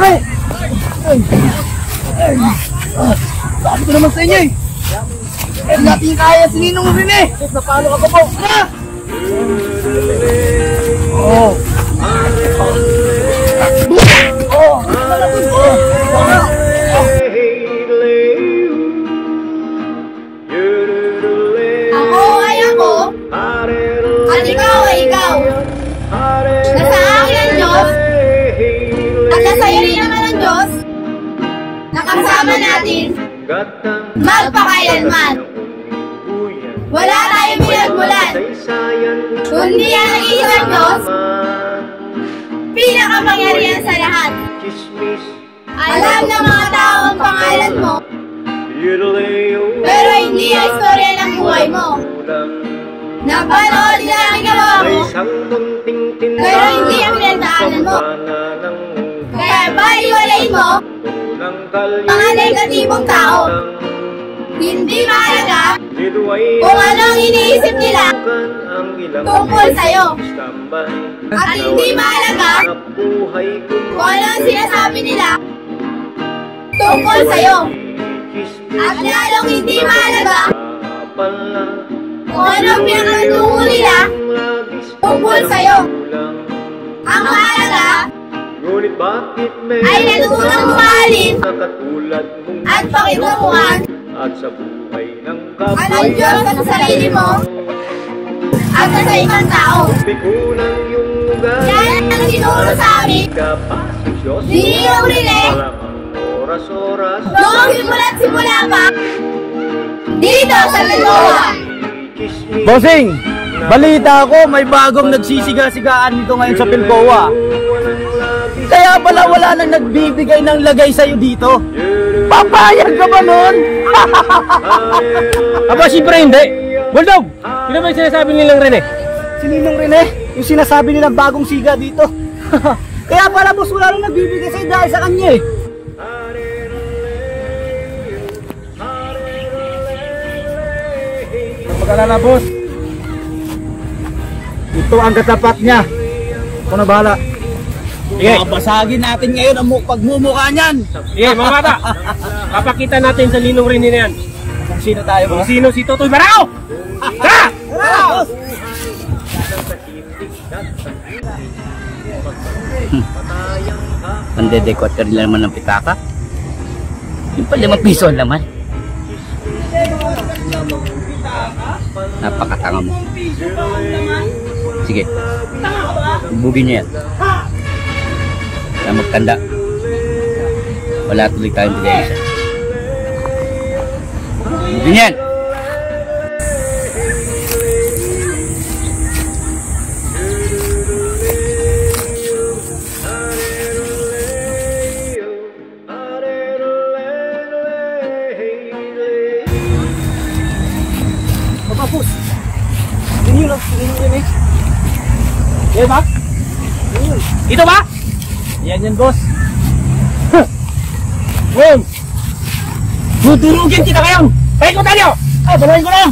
Pre! Sabi ko naman sa inyo eh! Eh, natin kaya si Ninong rin eh! Napalo ka pa po! Na! Oh! Ako ay ako, at ikaw ay ikaw. Nasa akin ang Diyos, at nasa iyo rin naman ang Diyos, nakasama natin, magpakailanman. Wala tayong pinagmulan, kundi ang nag-iisang Diyos, pinakapangyarihan sa lahat. Alam ng mga tao ang pangalan mo, pero hindi ang istorya ng buhay mo. Napanood nila ang ginawa mo, pero hindi ang pinagdaanan mo. Kaya baliwalain mo mga negatibong tao. Hindi mahalaga kung ano ang iniisip nila tungkol sa'yo. At hindi mahalaga kung ano ang sinasabi nila tungkol sa'yo. At lalong hindi mahalaga kung ano ang pinakatungo nila tungkol sa'yo. Ang mahalaga ay natutulong mahalin at pakitunguhan ang Diyos sa sarili mo at sa ibang tao. Yan ang tinuro sa amin ni Ninong Rene noong simula pa dito sa Pilcoa. Bossing! Balita ko may bagong nagsisiga-sigaan dito ngayon sa Pilcoa. Kaya pala wala nang nagbibigay ng lagay sa'yo dito. Papayag ka ba nun? Aba, siyempre hindi. Bulldog, sino ba yung sinasabi nilang Rene? Si Ninong Rene, yung sinasabi nilang bagong siga dito. Kaya pala boss, wala nang nagbibigay sa'yo dahil sa kanya eh. Mag-alala boss, ito ang katapat niya. Ako na bahala. Sige. Babasagin natin ngayon ang pagmumukha niyan. Sige, mga bata. Papakita natin sa Ninong Rene na yan. Kung sino tayo ba? Kung sino si Totoy Barao! Tara! Pandedekwater nila naman ng pitaka. Yung pa 5 piso naman. Napakatanga mo. Sige. Bugin niya yan. Na magtanda. Wala tuloy tayong bigay isa. Bugin yan. Papapus! Hindi yun eh. Yan ba? Ito ba? Yan boss. Boom! Tuturugin kita ngayon! Paikutan niyo! Balayin ko na!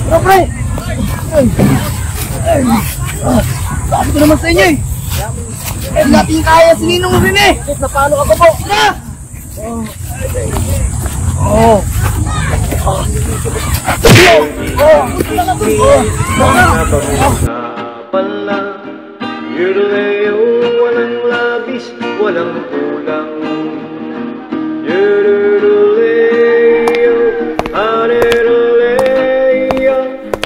Tara, pre! Sabi ko naman sa inyo eh! Hindi natin kaya si Ninong rin eh! Napalo ako po! Na! Oh! Yuruleo, walang labis, walang kulang. Yuruleo, hareroleo,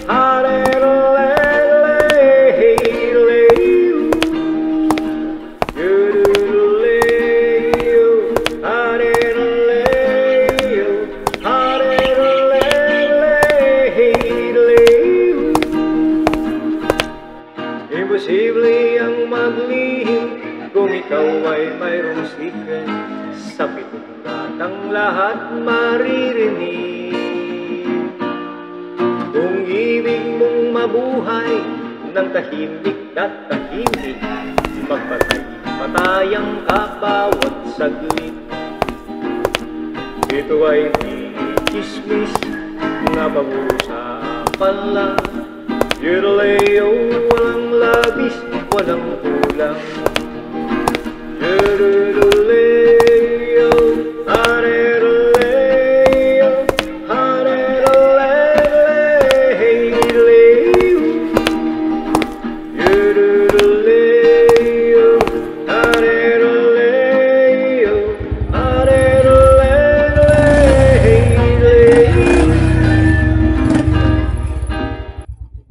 hareroleleo. Yuruleo, hareroleo, hareroleleo. Imposible ang maglihim kung ikaw ay mayroong secret. Sa pitulad ang lahat maririnig. Kung ibig mong mabuhay ng tahimik at tahimik, magpatay-patayang ka bawat saglit. Ito ay di chismis na pag-uusapan lang. Yuruleo, walang labis, walang kulang.